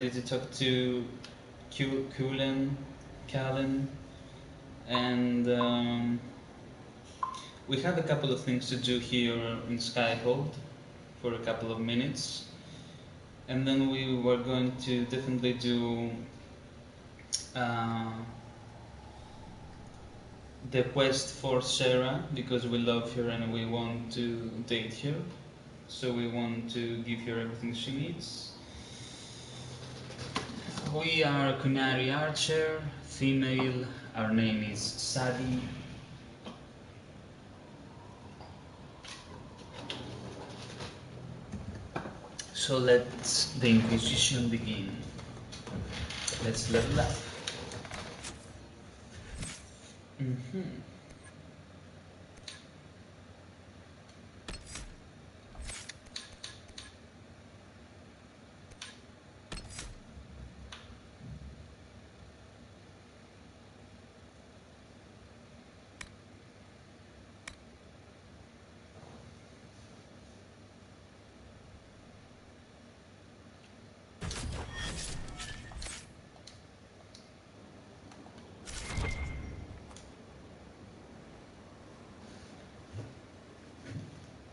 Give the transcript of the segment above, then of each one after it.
To talk to Callan, and we have a couple of things to do here in Skyhold for a couple of minutes, and then we were going to definitely do uh, the quest for Sarah because we love her and we want to date her, so we want to give her everything she needs. We are Qunari archer, female, our name is Sadi. So let the Inquisition begin. Let's level up. Mm-hmm.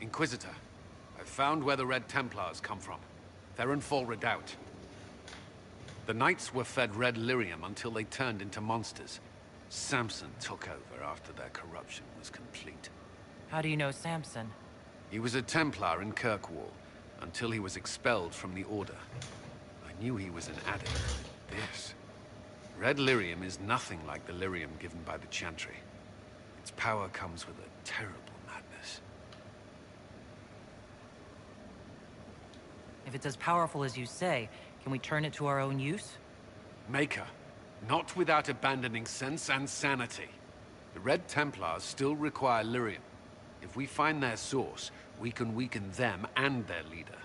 Inquisitor, I've found where the Red Templars come from. They're in Fall Redoubt. The Knights were fed red lyrium until they turned into monsters. Samson took over after their corruption was complete. How do you know Samson? He was a Templar in Kirkwall, until he was expelled from the Order. I knew he was an addict. This. Red lyrium is nothing like the lyrium given by the Chantry. Its power comes with a terrible madness. If it's as powerful as you say, can we turn it to our own use? Maker, not without abandoning sense and sanity. The Red Templars still require lyrium. If we find their source, we can weaken them and their leader.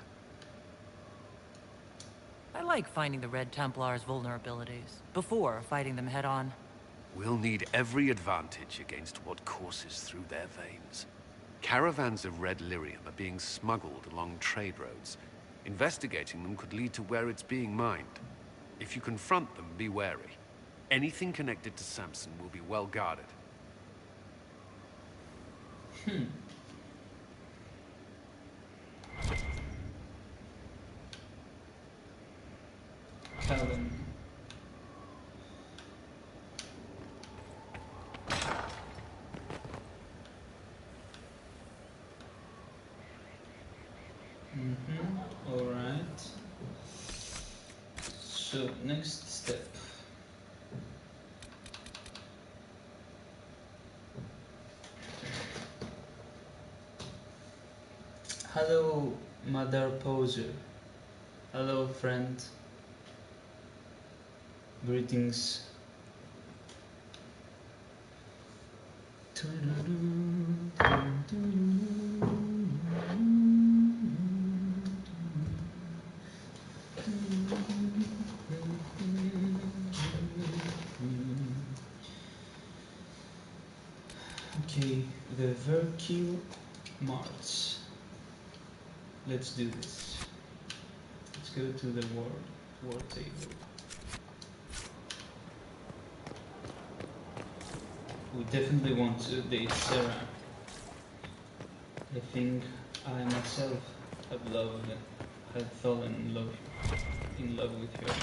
I like finding the Red Templars' vulnerabilities, before fighting them head-on. We'll need every advantage against what courses through their veins. Caravans of red lyrium are being smuggled along trade roads. Investigating them could lead to where it's being mined. If you confront them, be wary. Anything connected to Samson will be well guarded. Callan. Alright. So, next step. Hello, Mother Poser. Hello, friend. Greetings. Okay, the Verkill March. Let's do this. Let's go to the war table. We definitely want to date Sarah. I think I myself have fallen in love with her.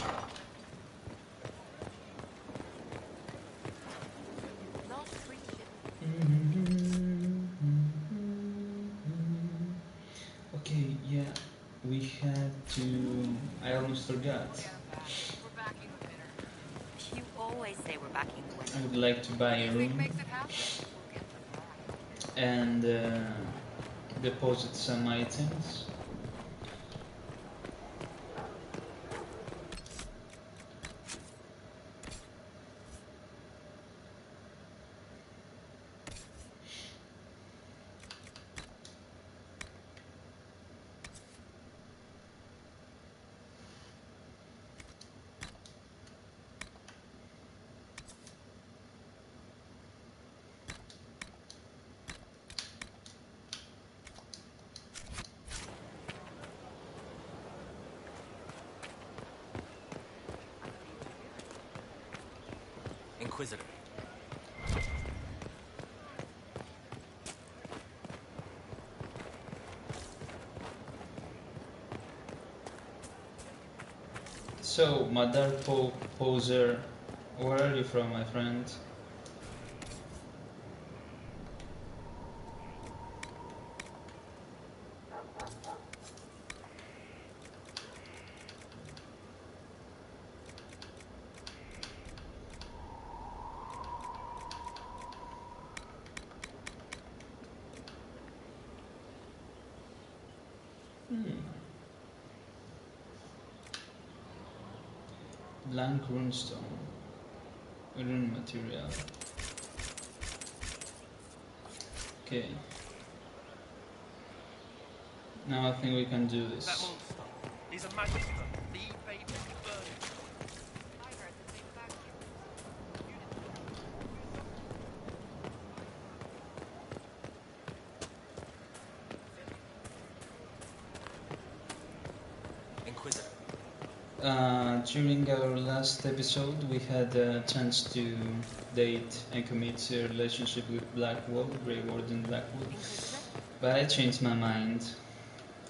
Okay, yeah, we had to. I almost forgot. You always say we're backing the winner. I would like to buy a room and deposit some items. Inquisitor. So, Madar Poser, where are you from, my friend? Blank runestone. Rune material. Okay. Now I think we can do this. That monster. He's a magister. The baby burning. I heard the same back here. Inquisitor. During our last episode, we had a chance to date and commit a relationship with Blackwall, Grey Warden Blackwall, but I changed my mind.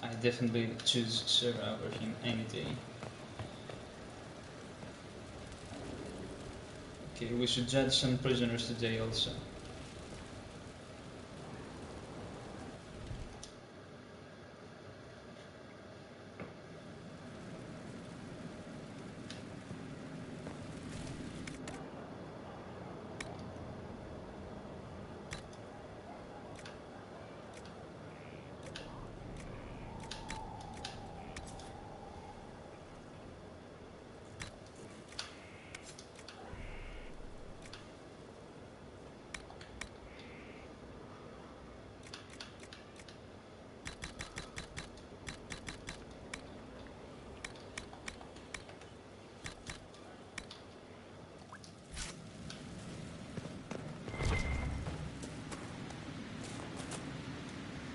I definitely choose Sarah over him any day. Okay, we should judge some prisoners today also.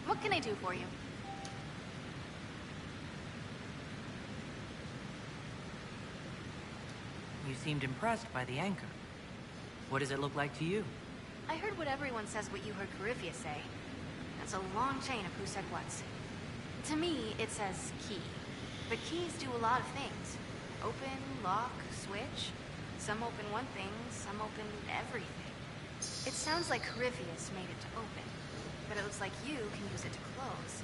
What can I do for you? You seemed impressed by the anchor. What does it look like to you? I heard what everyone says what you heard Corypheus say. That's a long chain of who said what's. To me, it says key. But keys do a lot of things. Open, lock, switch. Some open one thing, some open everything. It sounds like Corypheus made it to open. But it looks like you can use it to close.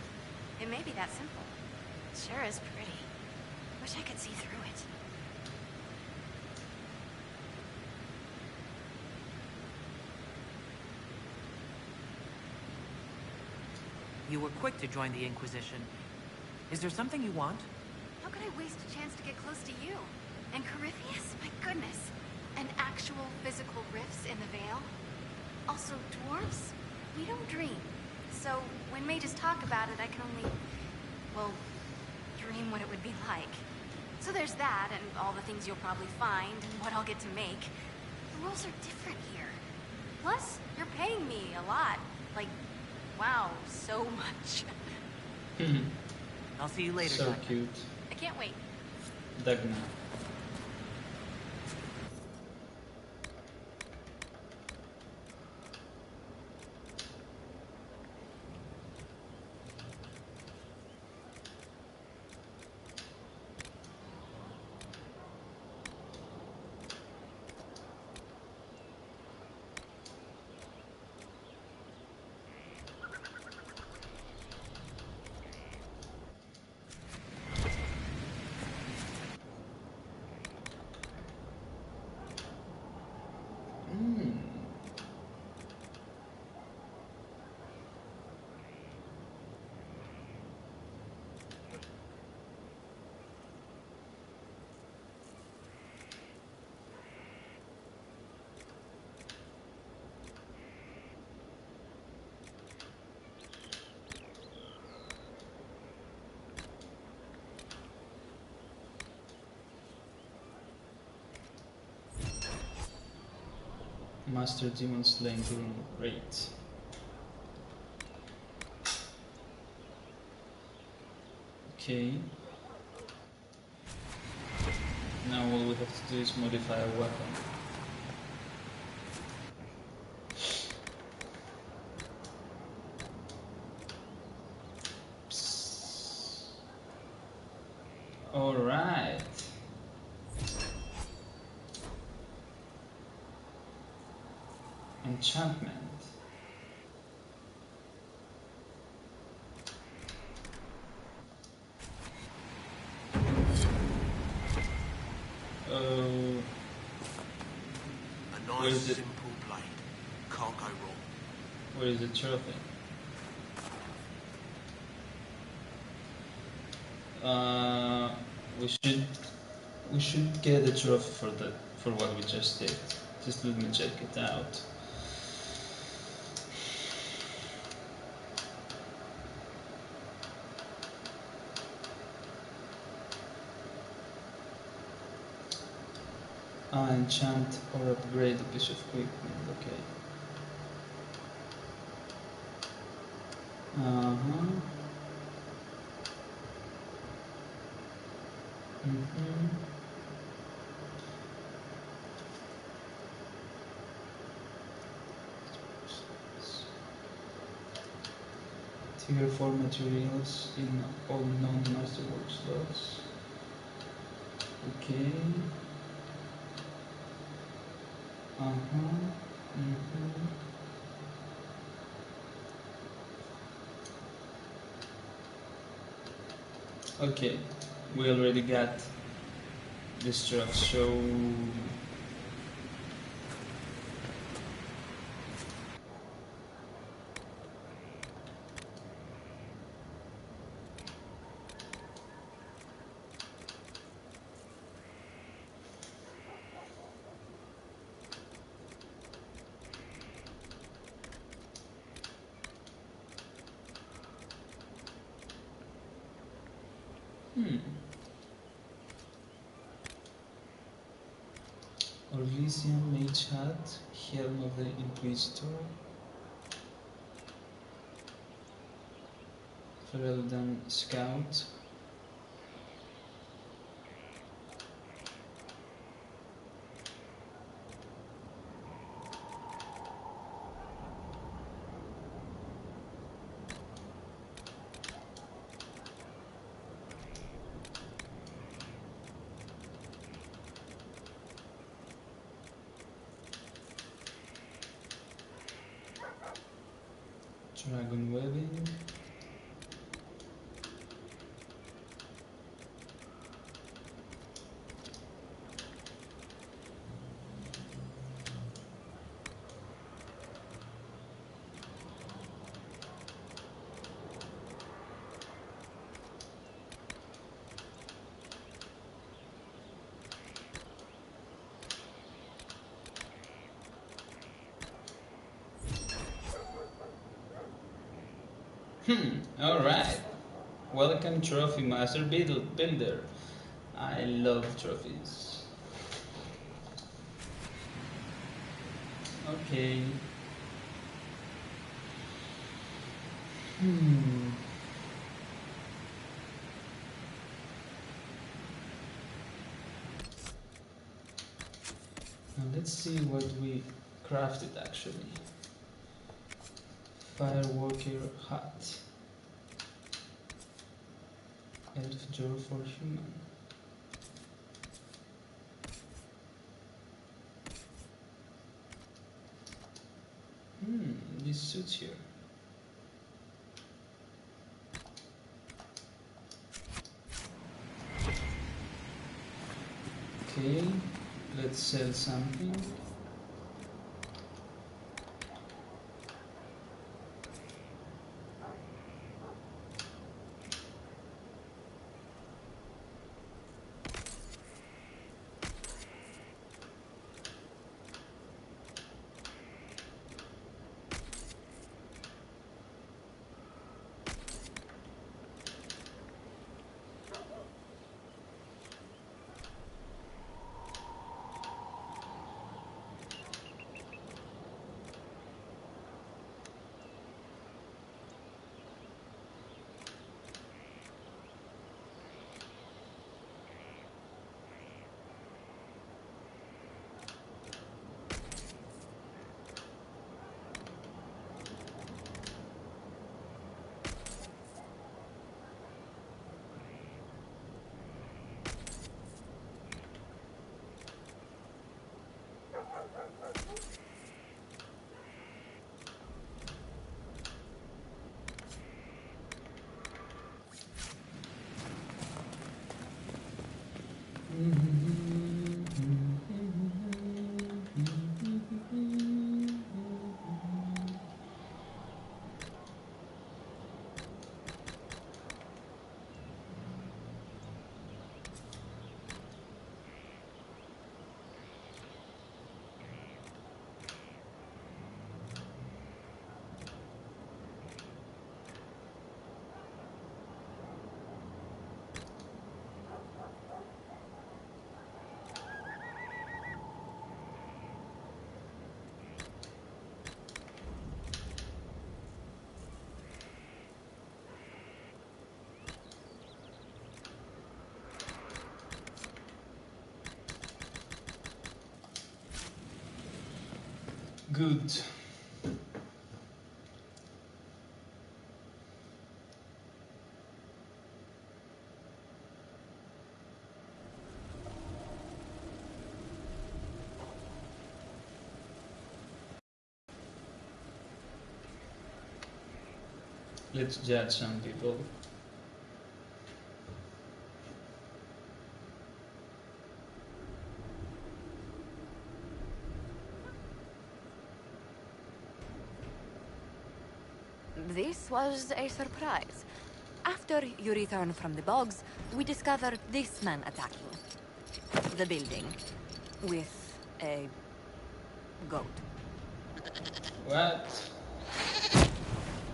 It may be that simple. It sure is pretty. Wish I could see through it. You were quick to join the Inquisition. Is there something you want? How could I waste a chance to get close to you? And Corypheus? My goodness. And actual physical rifts in the Veil? Also, dwarves? We don't dream. So, when mages talk about it, I can only, well, dream what it would be like. So there's that, and all the things you'll probably find, and what I'll get to make. The rules are different here. Plus, you're paying me a lot. Like, wow, so much. I'll see you later, So Doctor. cute. I can't wait. Dagna. Master Demon Slaying Rune. Great. Okay. Now all we have to do is modify our weapon. Enchantment. Oh, A Where nice, is it? simple blade. Can't go wrong. where is the trophy? Uh, we should get a trophy for what we just did. Just let me check it out. Enchant or upgrade a piece of equipment. Okay. Uh-huh. Mm-hmm. Tier 4 materials in all non-masterwork slots. Okay. Uh-huh. Mm-hmm. Okay. We already got this truck, so Orlesian Mage Hat, Helm of the Inquisitor, Fereldan Scout, Dragon Webbing, alright. Welcome Trophy Master Builder. I love trophies. Okay. Now let's see what we crafted actually. Firewalker Hut. Elf Jaw for human. This suits here. Okay, let's sell something. Good. Let's judge some people. This was a surprise. After you return from the bogs, we discovered this man attacking the building with a goat. What?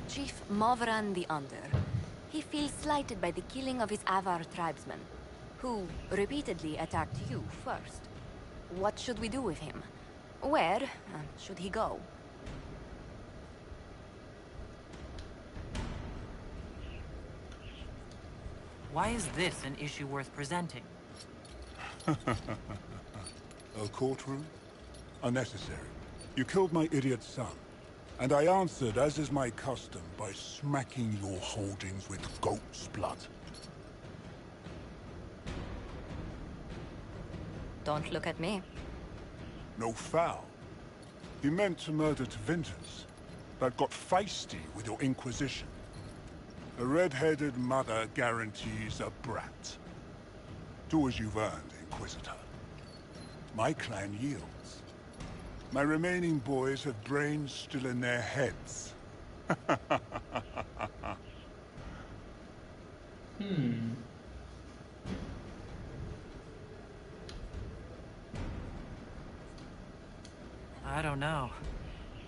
Chief Movran the Under. He feels slighted by the killing of his Avar tribesmen, who repeatedly attacked you first. What should we do with him? Where should he go? Why is this an issue worth presenting? A courtroom? Unnecessary. You killed my idiot son, and I answered, as is my custom, by smacking your holdings with goat's blood. Don't look at me. No foul. He meant to murder Tevinters, but got feisty with your Inquisition. A red-headed mother guarantees a brat. Do as you've earned, Inquisitor. My clan yields. My remaining boys have brains still in their heads. I don't know.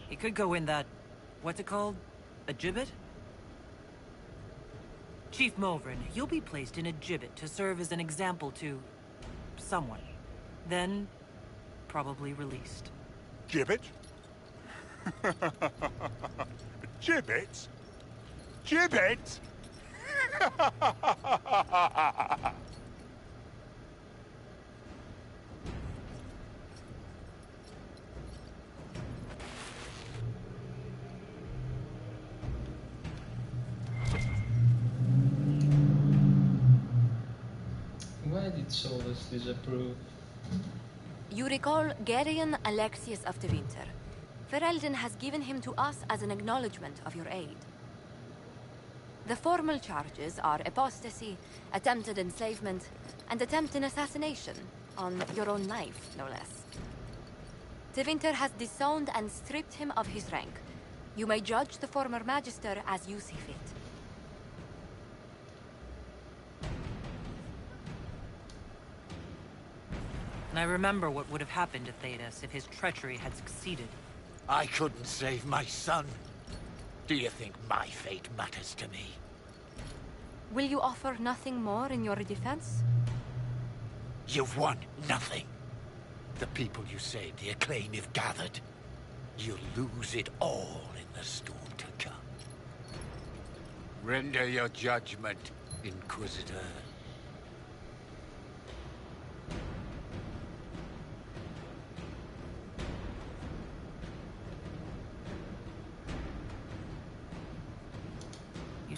He could go in that... what's it called? A gibbet? Chief Movran, you'll be placed in a gibbet to serve as an example to... someone. Then, probably released. Gibbet? Gibbet? Gibbet? Why did Solus disapprove? You recall Garion Alexius of Tevinter. Ferelden has given him to us as an acknowledgement of your aid. The formal charges are apostasy, attempted enslavement, and attempted assassination, on your own life, no less. Tevinter has disowned and stripped him of his rank. You may judge the former magister as you see fit. And I remember what would have happened to Thedas if his treachery had succeeded. I couldn't save my son. Do you think my fate matters to me? Will you offer nothing more in your defense? You've won nothing. The people you saved, the acclaim you've gathered. You'll lose it all in the storm to come. Render your judgment, Inquisitor.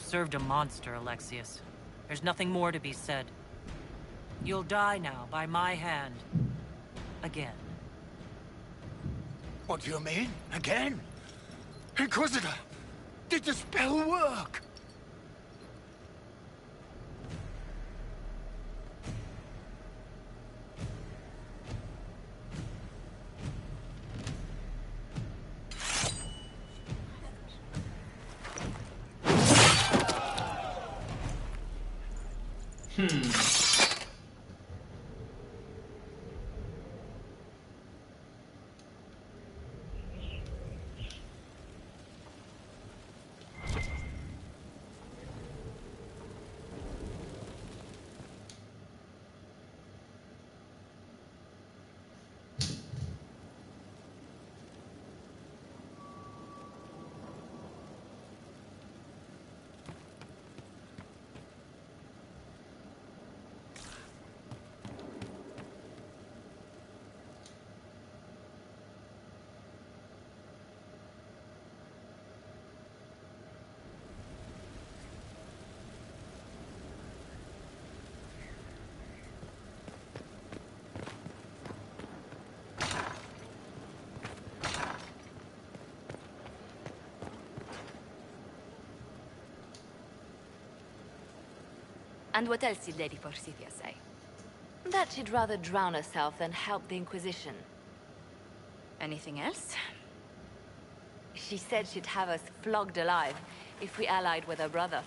Served a monster, Alexius. There's nothing more to be said. You'll die now by my hand. Again. What do you mean? Again? Inquisitor! Did the spell work? And what else did Lady Forsythia say? That she'd rather drown herself than help the Inquisition. Anything else? She said she'd have us flogged alive if we allied with her brother.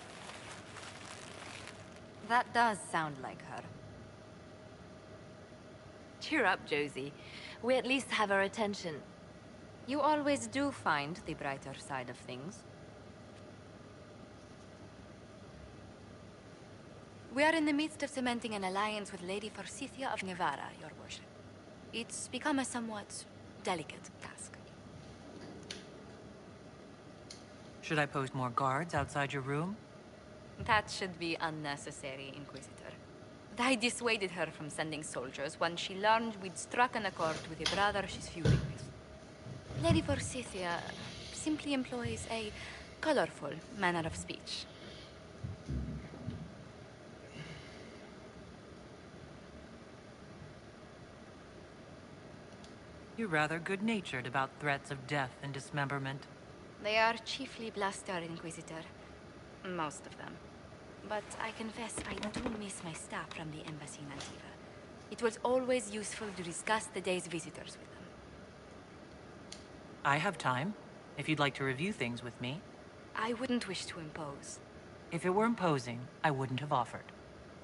That does sound like her. Cheer up, Josie. We at least have her attention. You always do find the brighter side of things. We are in the midst of cementing an alliance with Lady Forsythia of Navarra, your worship. It's become a somewhat delicate task. Should I post more guards outside your room? That should be unnecessary, Inquisitor. I dissuaded her from sending soldiers when she learned we'd struck an accord with a brother she's feuding with. Lady Forsythia simply employs a colorful manner of speech. You're rather good-natured about threats of death and dismemberment. They are chiefly bluster, Inquisitor. Most of them. But I confess I do miss my staff from the embassy in Antiva. It was always useful to discuss the day's visitors with them. I have time, if you'd like to review things with me. I wouldn't wish to impose. If it were imposing, I wouldn't have offered.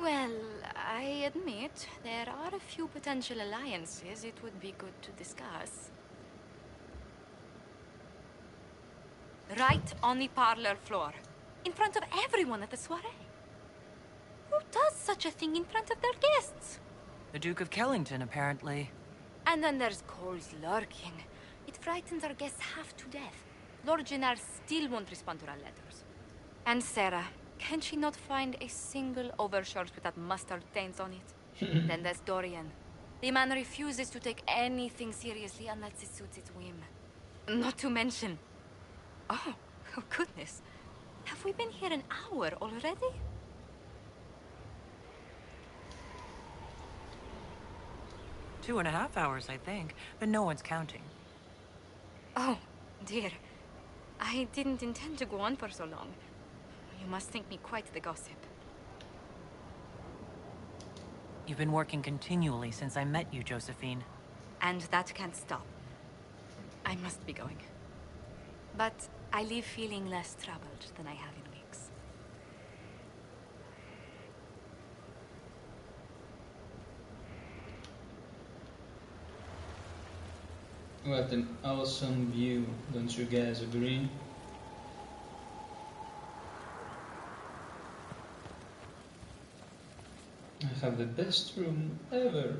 Well, I admit there are a few potential alliances it would be good to discuss. Right on the parlor floor, in front of everyone at the soiree. Who does such a thing in front of their guests? The Duke of Kellington, apparently. And then there's Cole's lurking. It frightens our guests half to death. Lord Jennard still won't respond to our letters. And Sarah, can she not find a single overshirt without mustard stains on it? Then there's Dorian. The man refuses to take anything seriously unless it suits its whim. Not to mention... Oh goodness. Have we been here an hour already? Two and a half hours, I think, but no one's counting. Oh, dear. I didn't intend to go on for so long. You must think me quite the gossip. You've been working continually since I met you, Josephine. And that can't stop. I must be going. But I leave feeling less troubled than I have in weeks. What an awesome view, don't you guys agree? I have the best room ever.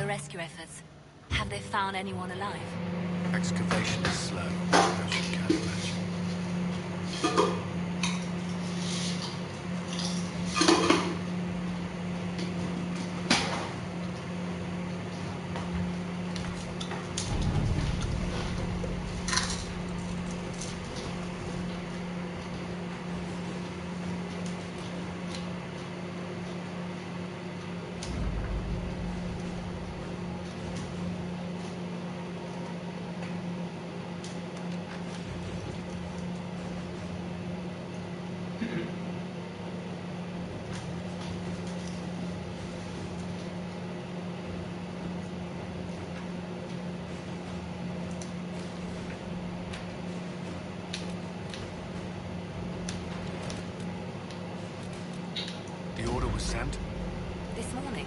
Rescue efforts. Have they found anyone alive? Excavation is slow, as you can imagine. sent? This morning.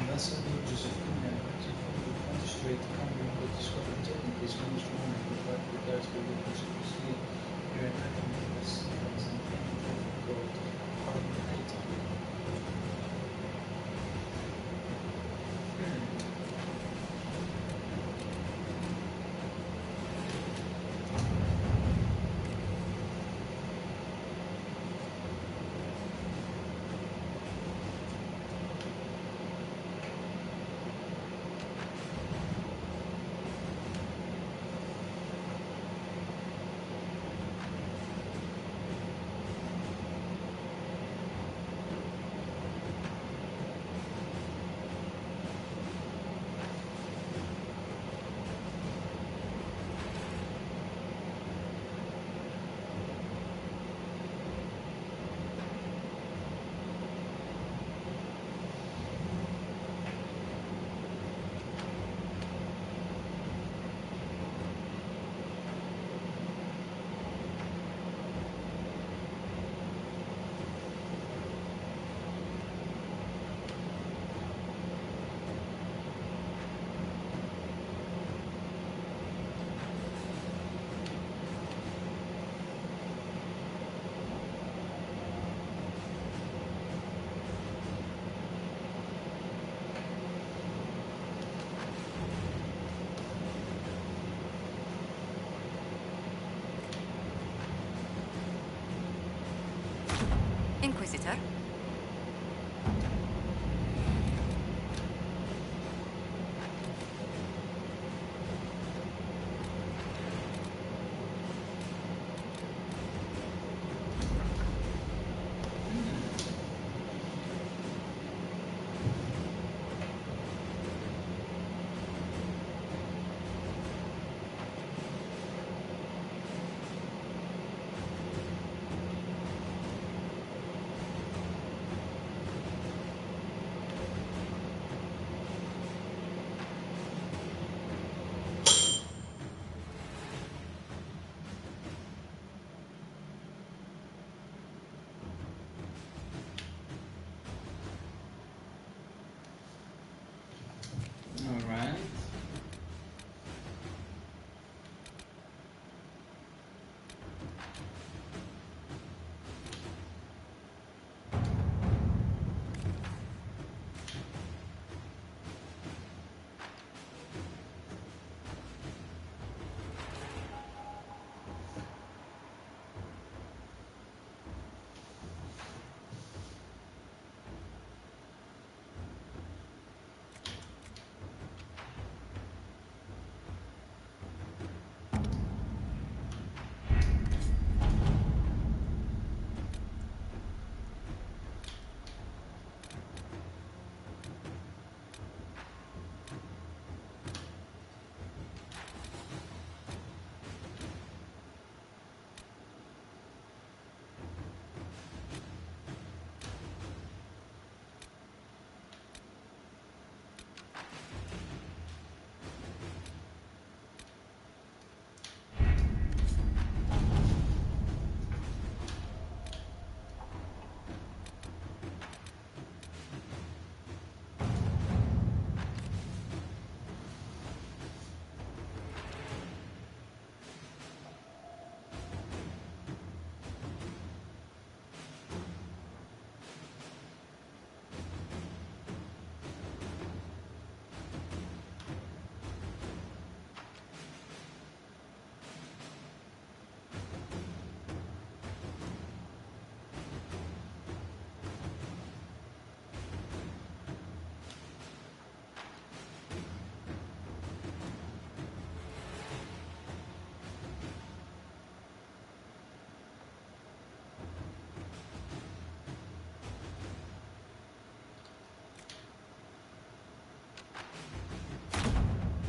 Ambassador Joseph Qunari informed the magistrate Cameron that discovered techniques launched warning provide regards to the possibility your enlightenment was symbolized in any called Carbon Item. Inquisitor? Alright.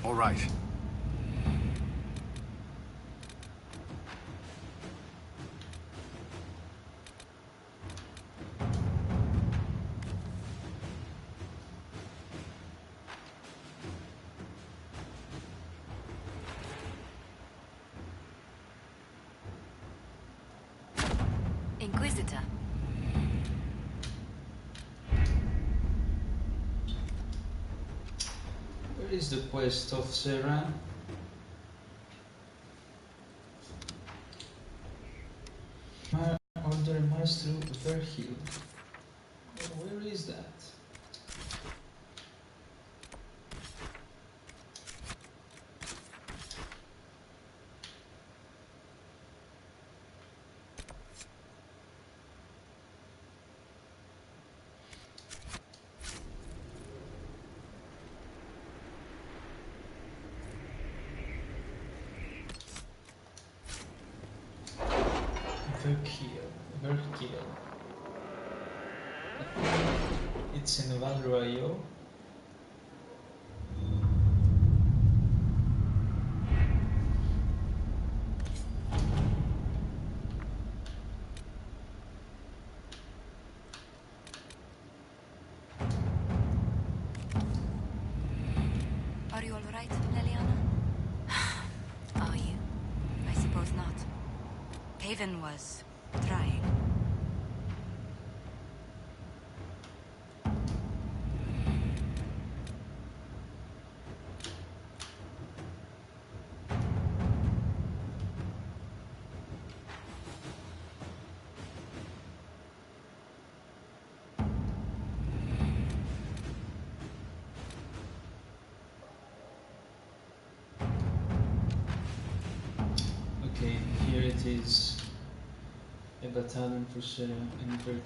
All right. Inquisitor. Where is the quest of Sarah? Order Maestro Vergil. Where is that? Vergil. It's in Valroyo. Are you all right, Leliana? Are you? I suppose not. Haven was trying. Okay, here it is. A battalion for Sarah and Vergil.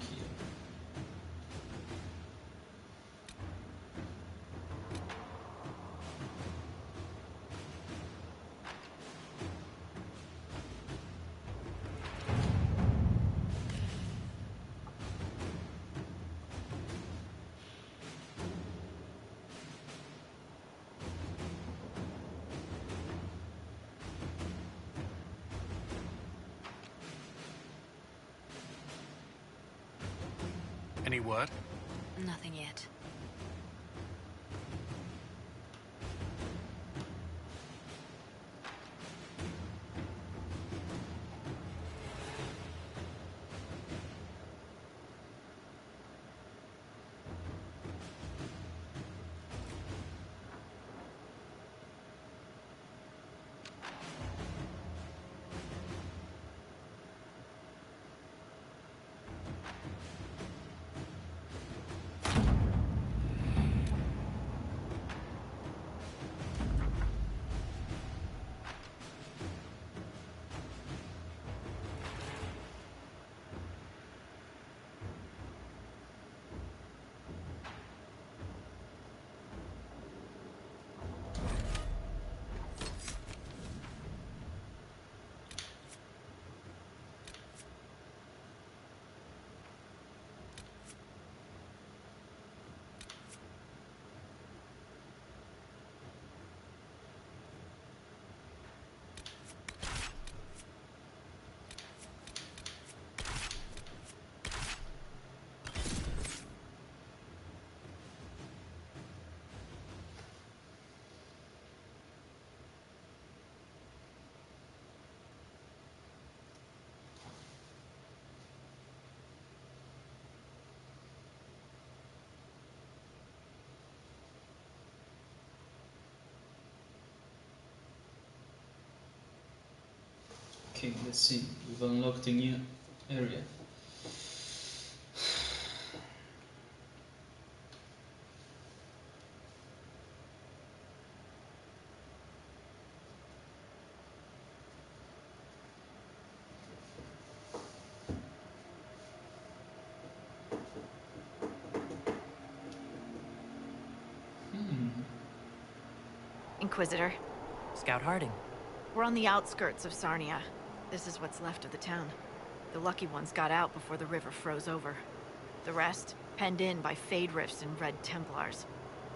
Any word? Nothing yet. Okay, let's see. We've unlocked a new area. Inquisitor. Scout Harding. We're on the outskirts of Sarnia. This is what's left of the town. The lucky ones got out before the river froze over. The rest, penned in by Fade Rifts and Red Templars.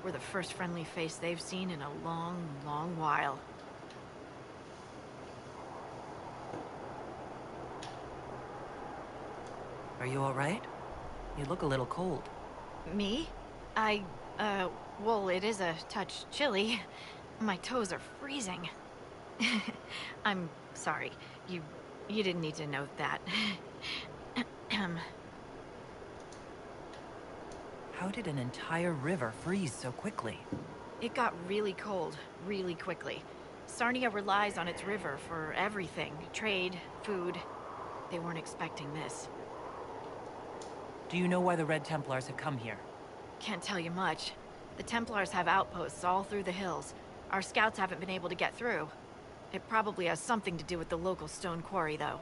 We're the first friendly face they've seen in a long, long while. Are you all right? You look a little cold. Me? Well, it is a touch chilly. My toes are freezing. I'm sorry. You didn't need to know that. How did an entire river freeze so quickly? It got really cold, really quickly. Sarnia relies on its river for everything. Trade, food. They weren't expecting this. Do you know why the Red Templars have come here? Can't tell you much. The Templars have outposts all through the hills. Our scouts haven't been able to get through. It probably has something to do with the local stone quarry, though.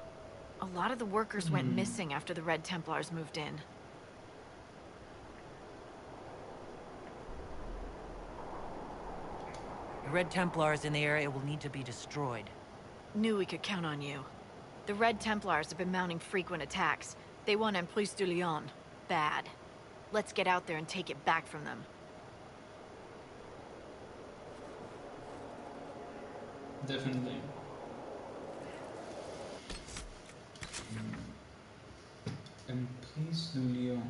A lot of the workers went missing after the Red Templars moved in. The Red Templars in the area will need to be destroyed. Knew we could count on you. The Red Templars have been mounting frequent attacks. They won Emprise du Lion. Bad. Let's get out there and take it back from them. Definitely. Emprise du Lion.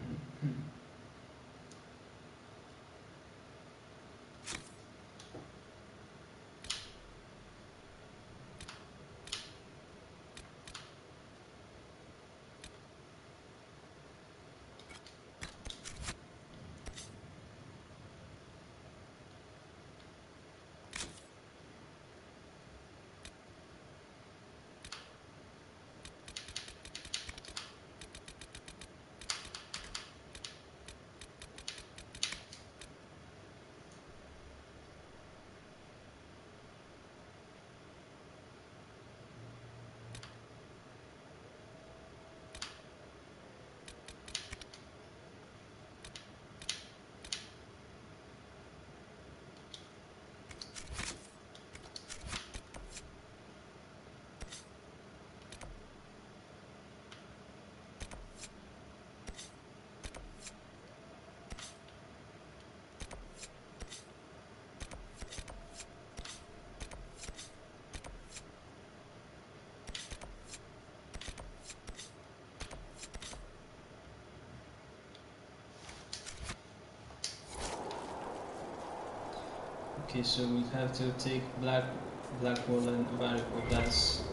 Okay, so we have to take Blackwall and Variable. That's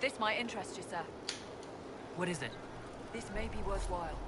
This might interest you, sir. What is it? This may be worthwhile.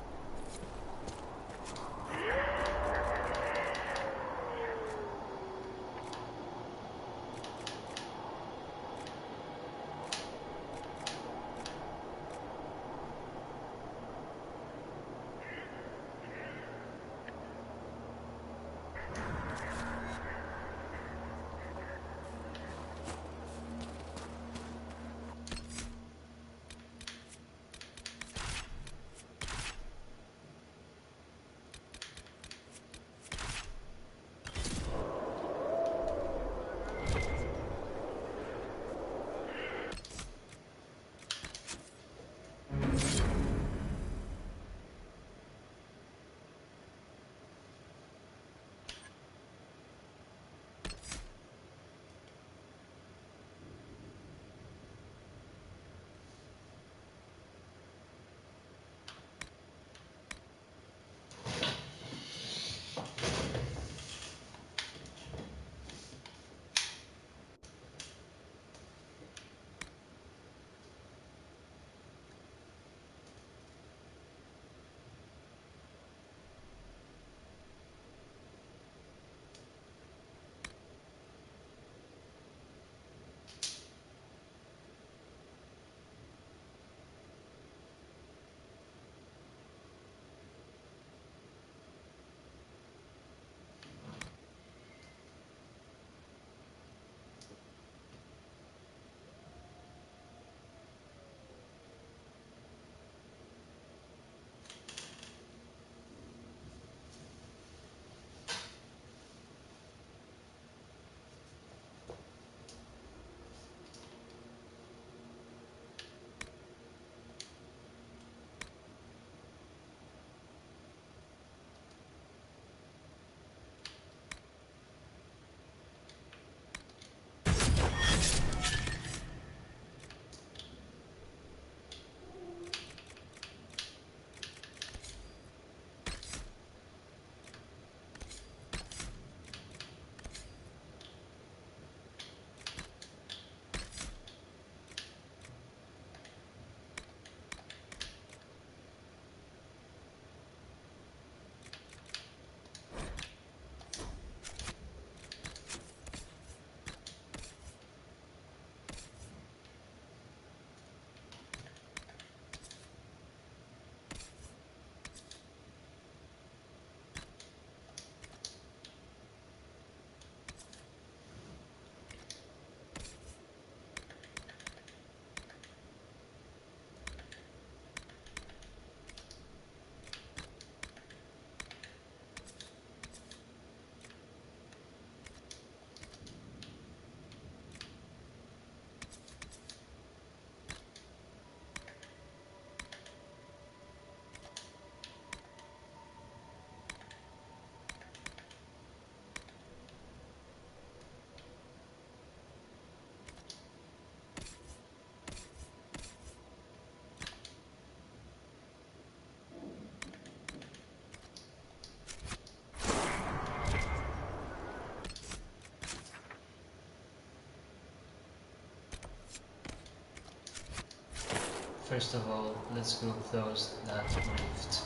First of all, let's go close that rift.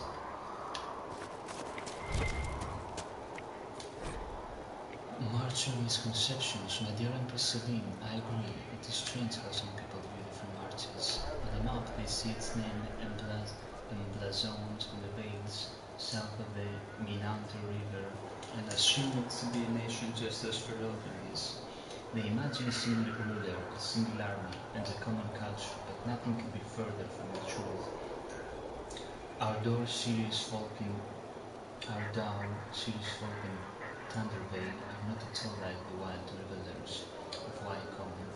March your misconceptions, my dear Empress Celine. I agree. It is strange how some people view different marches. On the map, they see its name emblazoned on the veils south of the Minante River and assume it to be a nation just as Ferelden is. They imagine a single ruler, a single army, and a common culture, but nothing can be further from the truth. Our dour serious folk in Thundervale are not at all like the wild revelers of Wycombe.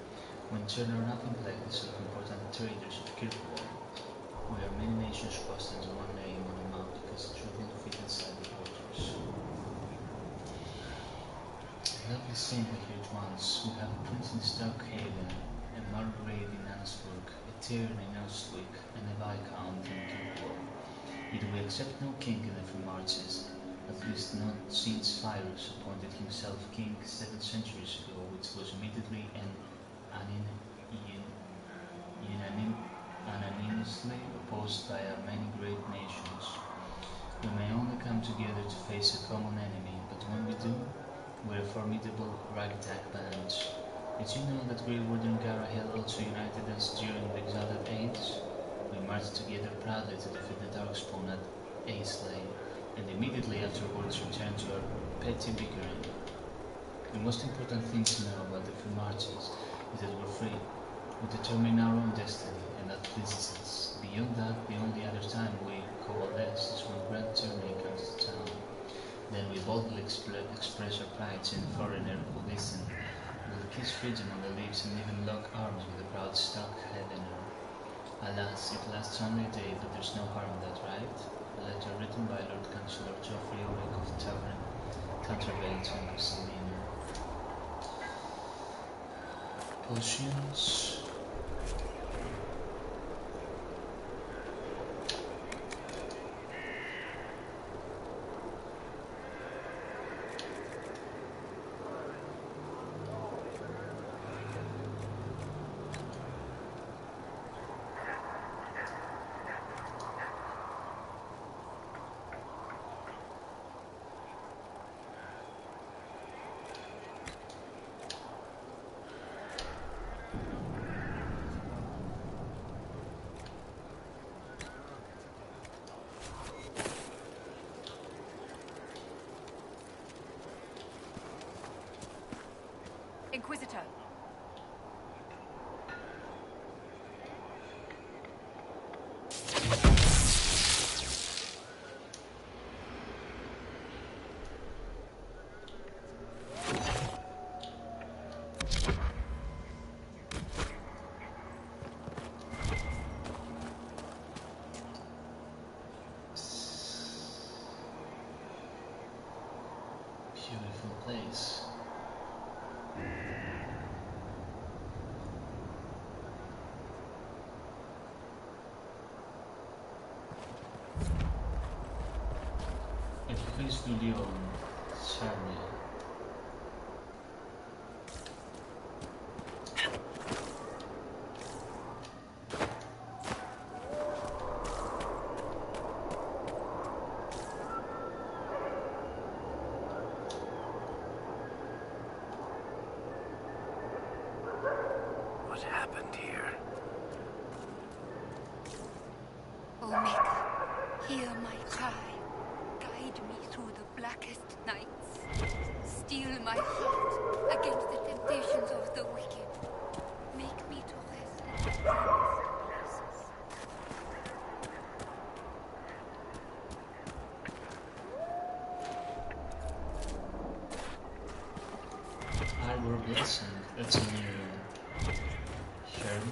When turn are nothing like the self-important traders of Kirkwall. We are many nations crossed into one name on a map because the truth will fit inside the borders. Lovely saint-haired ones, we have a prince in Starkhaven, a margrave in Ansburg, a Tyrn in Ostwick, and a viscount in Kirkwall. Yet we accept no king in the free marches, at least not since Cyrus appointed himself king 7 centuries ago, which was immediately and unanimously opposed by our many great nations. We may only come together to face a common enemy, but when we do, we're a formidable ragtag band. Did you know that Grey Warden Garahel also united us during the Exalted Age? We marched together proudly to defeat the Darkspawn at Aislay, and immediately afterwards returned to our petty bickering. The most important thing to know about the free marches is that we're free. We determine our own destiny, and that pleases us. Beyond that, the only other time we coalesce is when Grand Tourney comes to town. Then we boldly express our pride to the foreigner who listen. We'll kiss freedom on the lips and even lock arms with the proud Starkhavener. Alas, it lasts only a day, but there's no harm in that, right? A letter written by Lord Councillor Geoffrey Ulrich of Thundervale to Empress Selena. Potions. Inquisitor. Beautiful place. Please do Leon, Sarnia. What happened here? Omega, hear my cry. Guide me through the blackest nights. Steel my heart against the temptations of the wicked. Make me to rest in the places. Arbor Blessing, that's a new Sherm.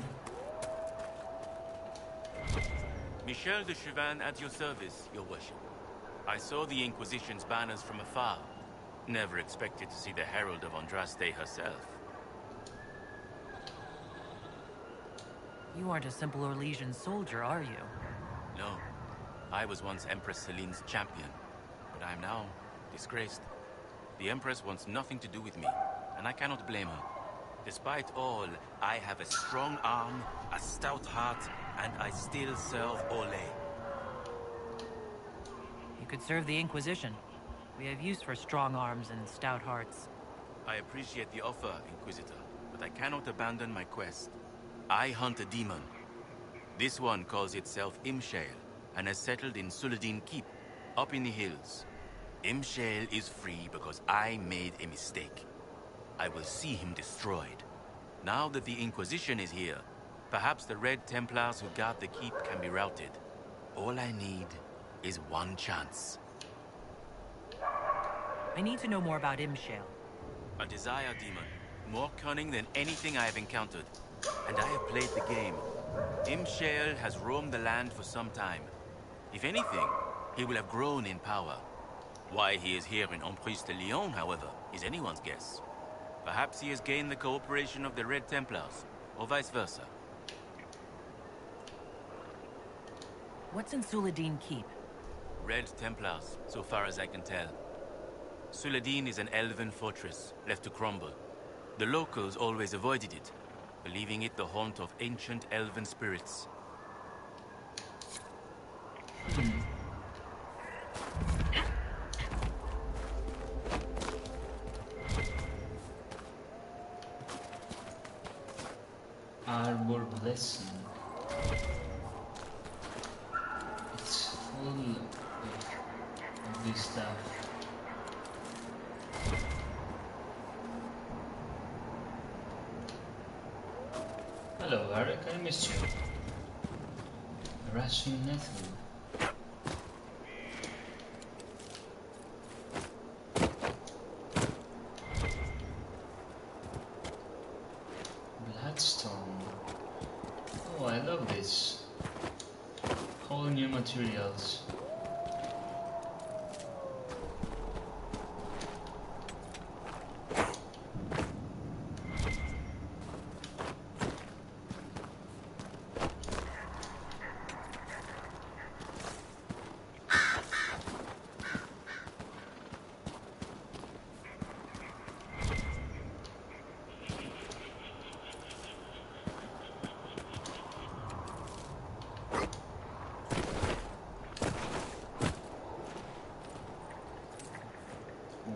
Michel de Chauvin at your service, your worship. I saw the Inquisition's banners from afar. Never expected to see the Herald of Andraste herself. You aren't a simple Orlesian soldier, are you? No. I was once Empress Celine's champion, but I'm now disgraced. The Empress wants nothing to do with me, and I cannot blame her. Despite all, I have a strong arm, a stout heart, and I still serve Ole. You could serve the Inquisition. We have use for strong arms and stout hearts. I appreciate the offer, Inquisitor, but I cannot abandon my quest. I hunt a demon. This one calls itself Imshale, and has settled in Suladin Keep, up in the hills. Imshale is free because I made a mistake. I will see him destroyed. Now that the Inquisition is here, perhaps the Red Templars who guard the keep can be routed. All I need is one chance. I need to know more about Imshale. A desire demon, more cunning than anything I have encountered. And I have played the game. Imshale has roamed the land for some time. If anything, he will have grown in power. Why he is here in Emprise de Lyon, however, is anyone's guess. Perhaps he has gained the cooperation of the Red Templars, or vice versa. What's in Suladin Keep? Red Templars, so far as I can tell. Suladin is an elven fortress, left to crumble. The locals always avoided it, believing it the haunt of ancient elven spirits. Arbor Blessing. It's full of this stuff. Hello, Eric, I missed you. Rushing Netherwood. Bloodstone. Oh, I love this. Whole new materials.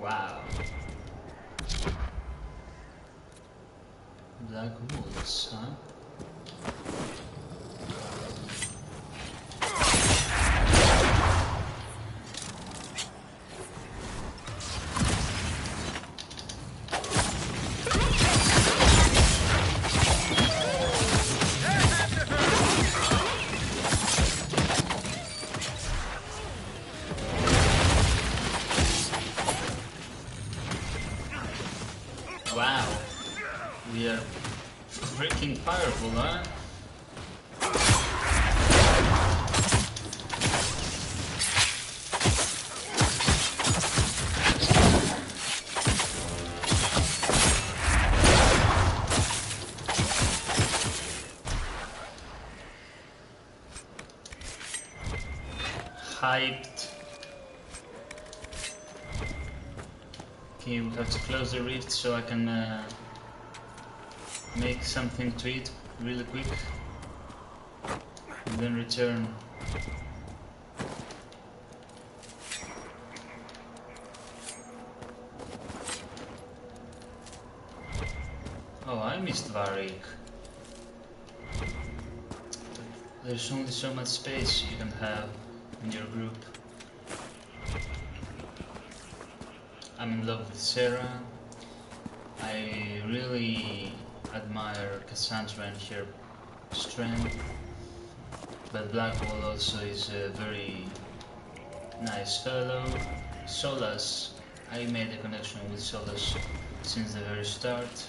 Wow. Black woods, huh? Wow, we are freaking powerful, huh? Hyped. Okay, we have to close the rift so I can make something to eat really quick and then return. Oh, I missed Varric. There's only so much space you can have in your group. I'm in love with Sarah. I really admire Cassandra and her strength, but Blackwall also is a very nice fellow. Solas, I made a connection with Solas since the very start.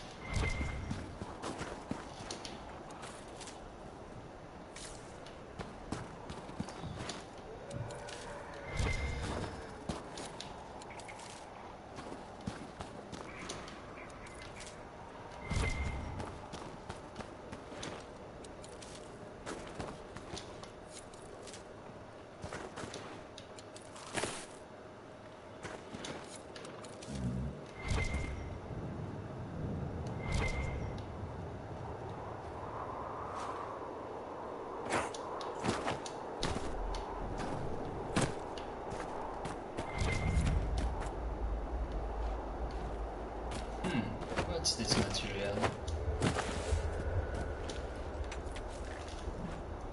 What's this material?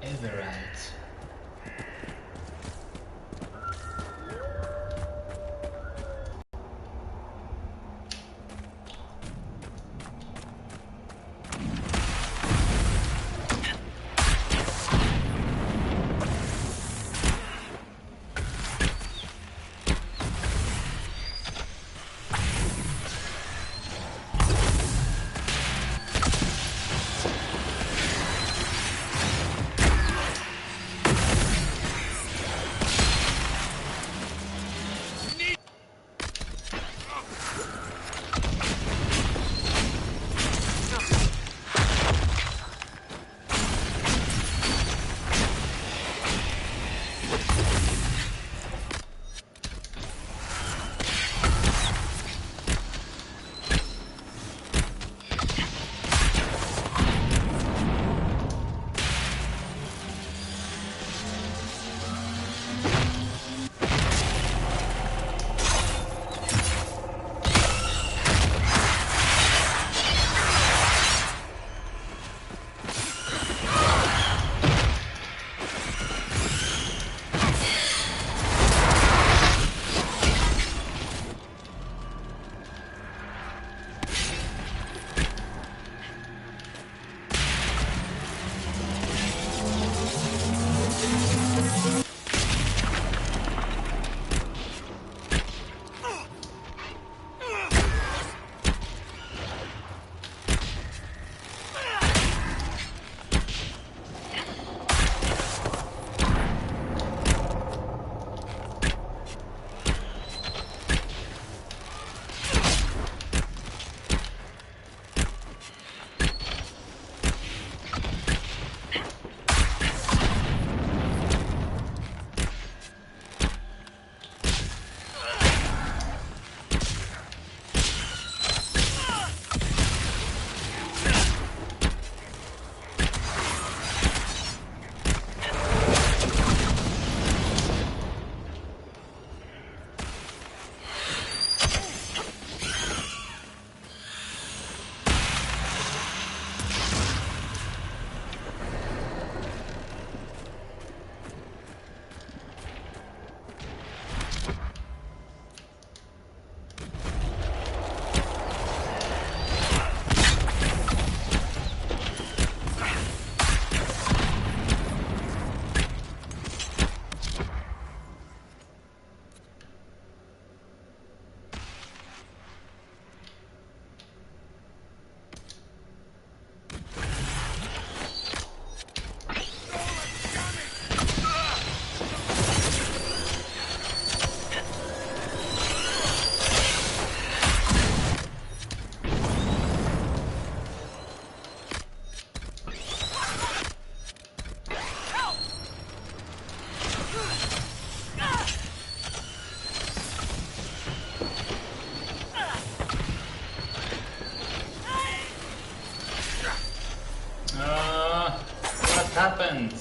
Everite. happened?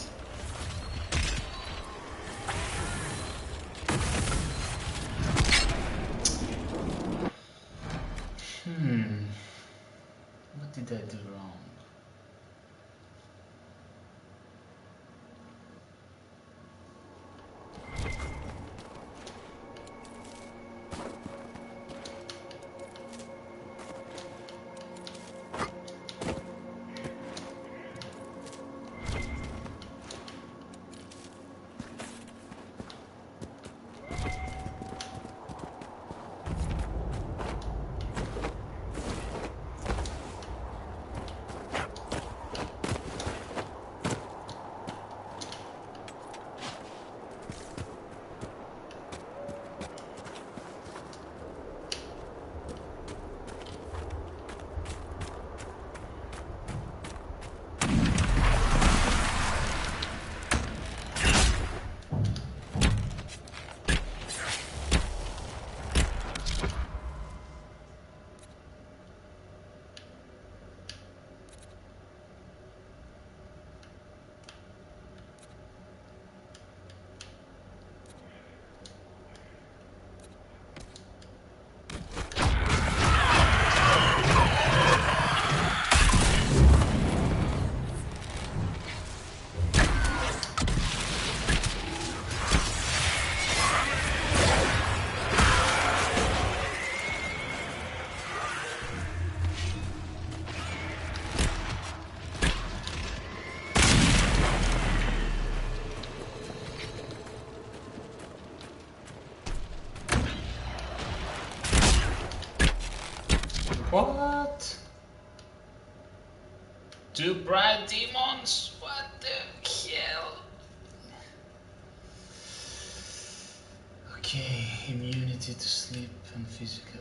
What did I do wrong? What? Two bright demons? What the hell? Okay, immunity to sleep and physical.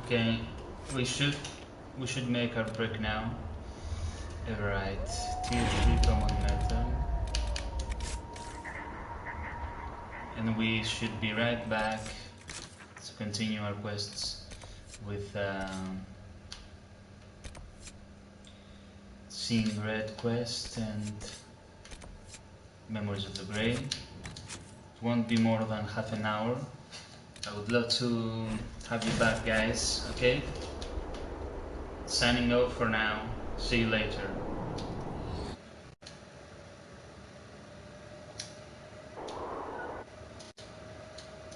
Okay, we should make our brick now. Alright, tier 3 common metal. And we should be right back to continue our quests with Seeing Red quest and Memories of the Grey. It won't be more than half an hour. I would love to have you back, guys, okay? Signing off for now. See you later.